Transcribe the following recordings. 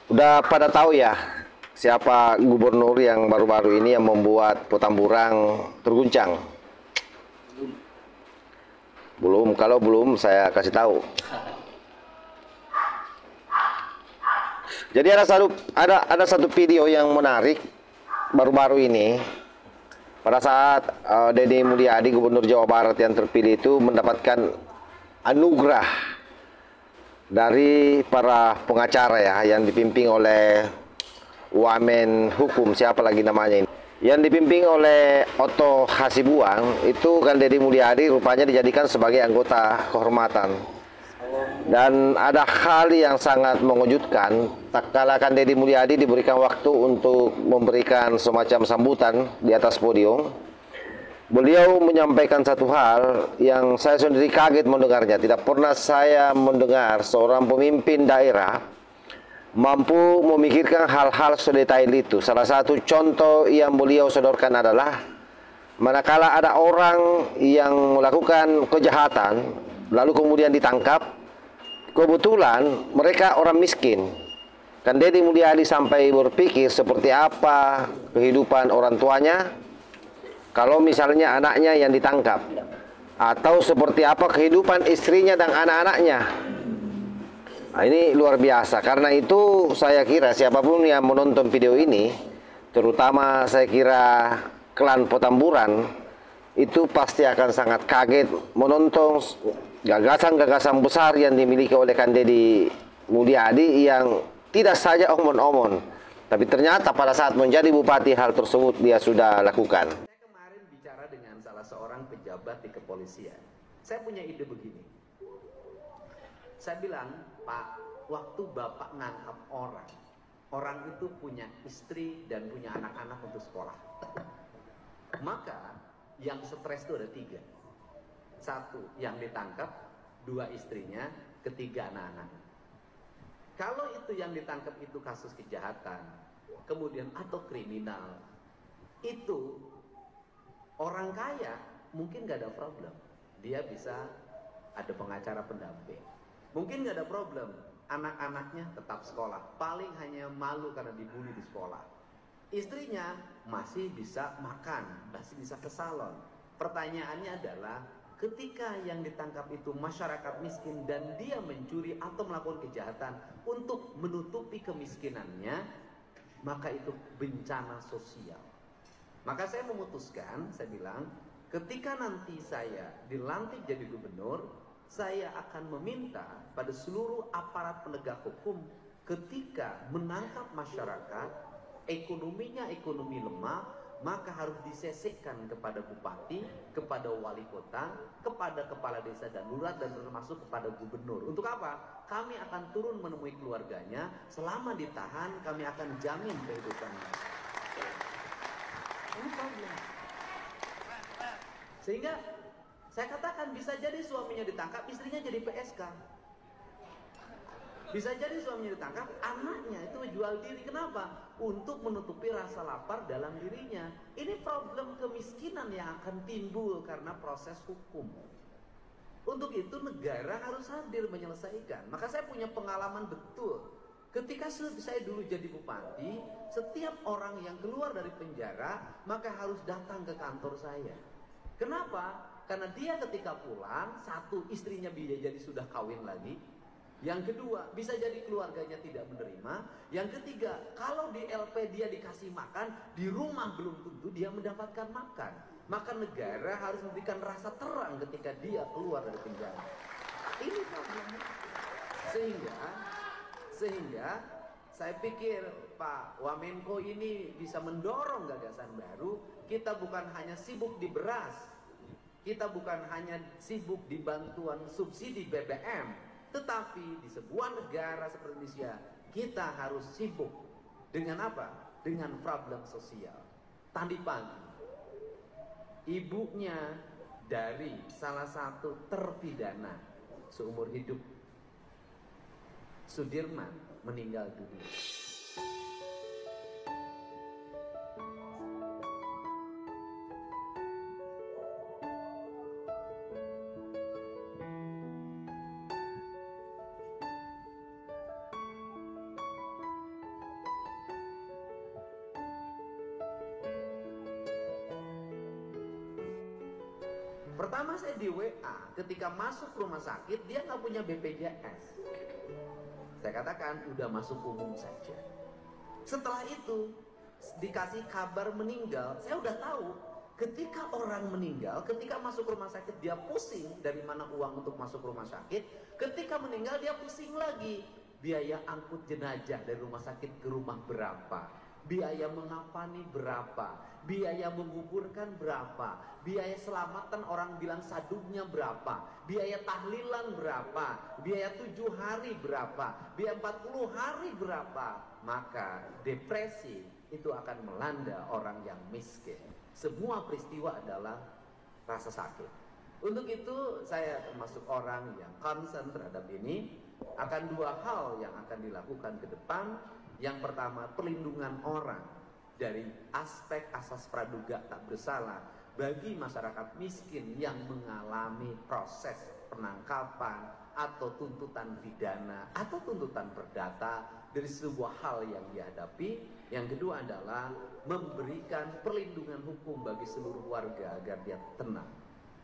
Udah pada tahu ya siapa gubernur yang baru-baru ini yang membuat Petamburan terguncang? Belum, kalau belum saya kasih tahu. Jadi ada satu video yang menarik baru-baru ini pada saat Deddy Mulyadi Gubernur Jawa Barat yang terpilih itu mendapatkan anugerah dari para pengacara ya yang dipimpin oleh Wamen Hukum, siapa lagi namanya ini, yang dipimpin oleh Otto Hasibuan. Itu kan Deddy Mulyadi rupanya dijadikan sebagai anggota kehormatan. Dan ada hal yang sangat mengejutkan, tak kalah kan Deddy Mulyadi diberikan waktu untuk memberikan semacam sambutan di atas podium. Beliau menyampaikan satu hal yang saya sendiri kaget mendengarnya. Tidak pernah saya mendengar seorang pemimpin daerah mampu memikirkan hal-hal sedetail itu. Salah satu contoh yang beliau sodorkan adalah manakala ada orang yang melakukan kejahatan lalu kemudian ditangkap, kebetulan mereka orang miskin. Dan Deddy Mulyadi sampai berpikir seperti apa kehidupan orang tuanya kalau misalnya anaknya yang ditangkap, atau seperti apa kehidupan istrinya dan anak-anaknya. Nah, ini luar biasa. Karena itu saya kira siapapun yang menonton video ini, terutama saya kira klan Petamburan, itu pasti akan sangat kaget menonton gagasan-gagasan besar yang dimiliki oleh Kang Deddy Mulyadi yang tidak saja omon-omon, tapi ternyata pada saat menjadi bupati hal tersebut dia sudah lakukan. Saya kemarin bicara dengan salah seorang pejabat di kepolisian. Saya punya ide begini. Saya bilang, Pak, waktu Bapak ngangkap orang itu punya istri dan punya anak-anak untuk sekolah. Maka yang stres itu ada 3. 1, yang ditangkap, 2 istrinya, ketiga anak-anaknya. Kalau itu yang ditangkap itu kasus kejahatan, kemudian atau kriminal, itu orang kaya mungkin gak ada problem. Dia bisa ada pengacara pendamping. Mungkin gak ada problem. Anak-anaknya tetap sekolah. Paling hanya malu karena dibully di sekolah. Istrinya masih bisa makan, masih bisa ke salon. Pertanyaannya adalah, ketika yang ditangkap itu masyarakat miskin dan dia mencuri atau melakukan kejahatan untuk menutupi kemiskinannya, maka itu bencana sosial. Maka saya memutuskan, saya bilang, ketika nanti saya dilantik jadi gubernur, saya akan meminta pada seluruh aparat penegak hukum ketika menangkap masyarakat, ekonominya ekonomi lemah, maka harus disesekkan kepada bupati, kepada wali kota, kepada kepala desa dan lurah, dan termasuk kepada gubernur. Untuk apa? Kami akan turun menemui keluarganya, selama ditahan kami akan jamin kehidupannya. Ini problem. Sehingga saya katakan bisa jadi suaminya ditangkap, istrinya jadi PSK. Bisa jadi suaminya ditangkap, anaknya itu jual diri. Kenapa? Untuk menutupi rasa lapar dalam dirinya. Ini problem kemiskinan yang akan timbul karena proses hukum. Untuk itu negara harus hadir menyelesaikan. Maka saya punya pengalaman betul. Ketika saya dulu jadi bupati, setiap orang yang keluar dari penjara maka harus datang ke kantor saya. Kenapa? Karena dia ketika pulang, 1, istrinya bisa jadi sudah kawin lagi. Yang kedua, bisa jadi keluarganya tidak menerima. Yang ketiga, kalau di LP dia dikasih makan, di rumah belum tentu dia mendapatkan makan. Maka negara harus memberikan rasa terang ketika dia keluar dari penjara. Ini problemnya. Sehingga saya pikir Pak Wamenko ini bisa mendorong gagasan baru. Kita bukan hanya sibuk di beras, kita bukan hanya sibuk di bantuan subsidi BBM, tetapi di sebuah negara seperti Indonesia kita harus sibuk dengan apa? Dengan problem sosial. Tadi pagi ibunya dari salah satu terpidana seumur hidup, Sudirman, meninggal dunia. Pertama saya di WA, ketika masuk rumah sakit dia nggak punya BPJS. Saya katakan udah masuk umum saja. Setelah itu dikasih kabar meninggal, saya udah tahu ketika orang meninggal, ketika masuk rumah sakit dia pusing dari mana uang untuk masuk rumah sakit. Ketika meninggal dia pusing lagi, biaya angkut jenazah dari rumah sakit ke rumah berapa, biaya mengafani berapa, biaya menguburkan berapa, biaya selamatan orang bilang sadungnya berapa, biaya tahlilan berapa, biaya 7 hari berapa, biaya 40 hari berapa. Maka depresi itu akan melanda orang yang miskin. Semua peristiwa adalah rasa sakit. Untuk itu saya termasuk orang yang concern terhadap ini. Akan dua hal yang akan dilakukan ke depan. Yang pertama, perlindungan orang dari aspek asas praduga tak bersalah bagi masyarakat miskin yang mengalami proses penangkapan atau tuntutan pidana atau tuntutan perdata dari sebuah hal yang dihadapi. Yang kedua adalah memberikan perlindungan hukum bagi seluruh warga agar dia tenang.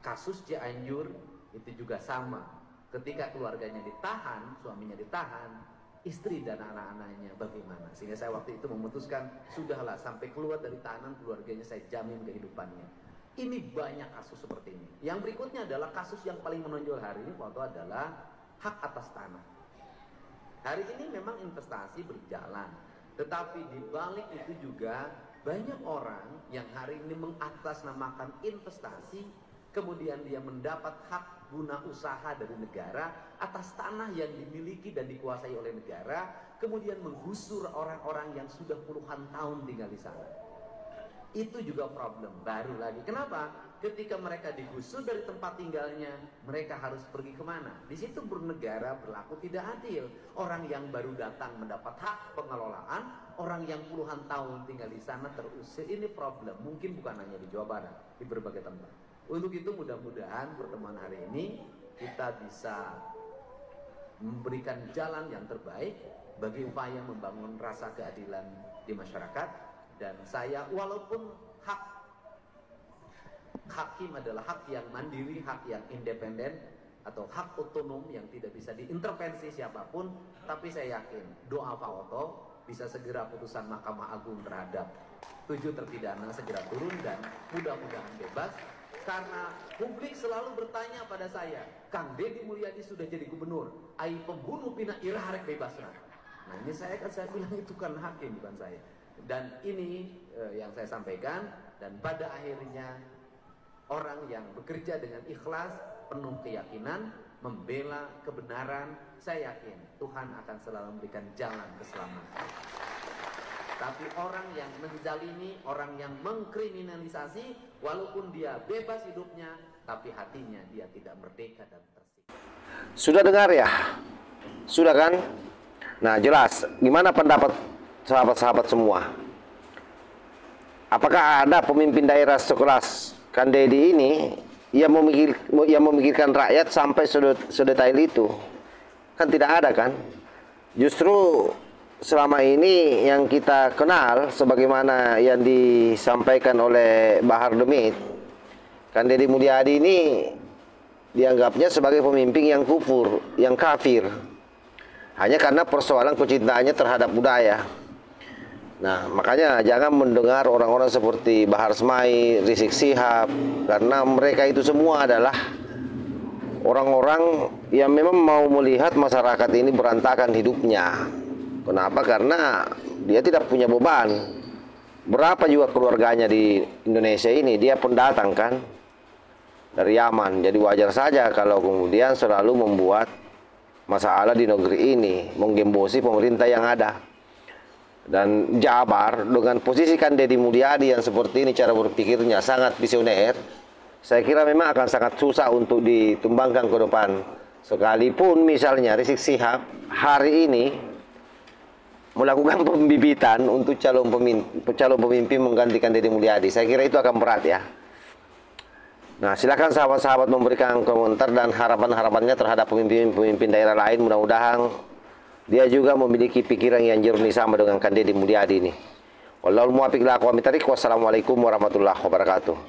Kasus Cianjur itu juga sama. Ketika keluarganya ditahan, suaminya ditahan, istri dan anak-anaknya bagaimana? Sehingga saya waktu itu memutuskan, sudahlah sampai keluar dari tahanan keluarganya saya jamin kehidupannya. Ini banyak kasus seperti ini. Yang berikutnya adalah kasus yang paling menonjol hari ini foto adalah hak atas tanah. Hari ini memang investasi berjalan, tetapi di balik itu juga banyak orang yang hari ini mengatasnamakan investasi, kemudian dia mendapat hak guna usaha dari negara atas tanah yang dimiliki dan dikuasai oleh negara, kemudian menggusur orang-orang yang sudah puluhan tahun tinggal di sana. Itu juga problem baru lagi. Kenapa? Ketika mereka digusur dari tempat tinggalnya, mereka harus pergi kemana? Di situ bernegara berlaku tidak adil. Orang yang baru datang mendapat hak pengelolaan, orang yang puluhan tahun tinggal di sana terusir. Ini problem, mungkin bukan hanya di Jawa Barat, di berbagai tempat. Untuk itu mudah-mudahan pertemuan hari ini kita bisa memberikan jalan yang terbaik bagi upaya membangun rasa keadilan di masyarakat. Dan saya, walaupun hak hakim adalah hak yang mandiri, hak yang independen, atau hak otonom yang tidak bisa diintervensi siapapun, tapi saya yakin doa Pak Oto bisa segera putusan Mahkamah Agung terhadap 7 terpidana segera turun dan mudah-mudahan bebas. Karena publik selalu bertanya pada saya, Kang Deddy Mulyadi sudah jadi gubernur, ai pembunuh pina irarek bebas. Nah ini saya bilang itu kan hakim bukan saya. Dan ini yang saya sampaikan, dan pada akhirnya orang yang bekerja dengan ikhlas, penuh keyakinan, membela kebenaran, saya yakin Tuhan akan selalu memberikan jalan keselamatan. Tapi orang yang menzalimi, orang yang mengkriminalisasi, walaupun dia bebas hidupnya, tapi hatinya dia tidak merdeka dan tersiksa. Sudah dengar ya? Sudah kan? Nah jelas, gimana pendapat sahabat-sahabat semua? Apakah ada pemimpin daerah sekelas Kang Deddy ini yang memikirkan rakyat sampai sedetail itu? Kan tidak ada kan? Justru selama ini yang kita kenal sebagaimana yang disampaikan oleh Bahar Demit, Kang Deddy Mulyadi ini dianggapnya sebagai pemimpin yang kufur, yang kafir, hanya karena persoalan kecintaannya terhadap budaya. Nah, makanya jangan mendengar orang-orang seperti Bahar Smai, Rizik Sihab, karena mereka itu semua adalah orang-orang yang memang mau melihat masyarakat ini berantakan hidupnya. Kenapa? Karena dia tidak punya beban. Berapa juga keluarganya di Indonesia ini, dia pendatang kan dari Yaman. Jadi wajar saja kalau kemudian selalu membuat masalah di negeri ini, menggembosi pemerintah yang ada. Dan Jabar dengan posisi Kang Deddy Mulyadi yang seperti ini, cara berpikirnya sangat visioner, saya kira memang akan sangat susah untuk ditumbangkan ke depan. Sekalipun misalnya Rizik Sihab hari ini melakukan pembibitan untuk calon pemimpin menggantikan Deddy Mulyadi, saya kira itu akan berat ya. Nah, silakan sahabat-sahabat memberikan komentar dan harapan-harapannya terhadap pemimpin-pemimpin daerah lain. Mudah-mudahan dia juga memiliki pikiran yang jernih sama dengan Kang Deddy Mulyadi ini. Wallahul muwaffiq ila aqwamit thariq. Wassalamualaikum warahmatullahi wabarakatuh.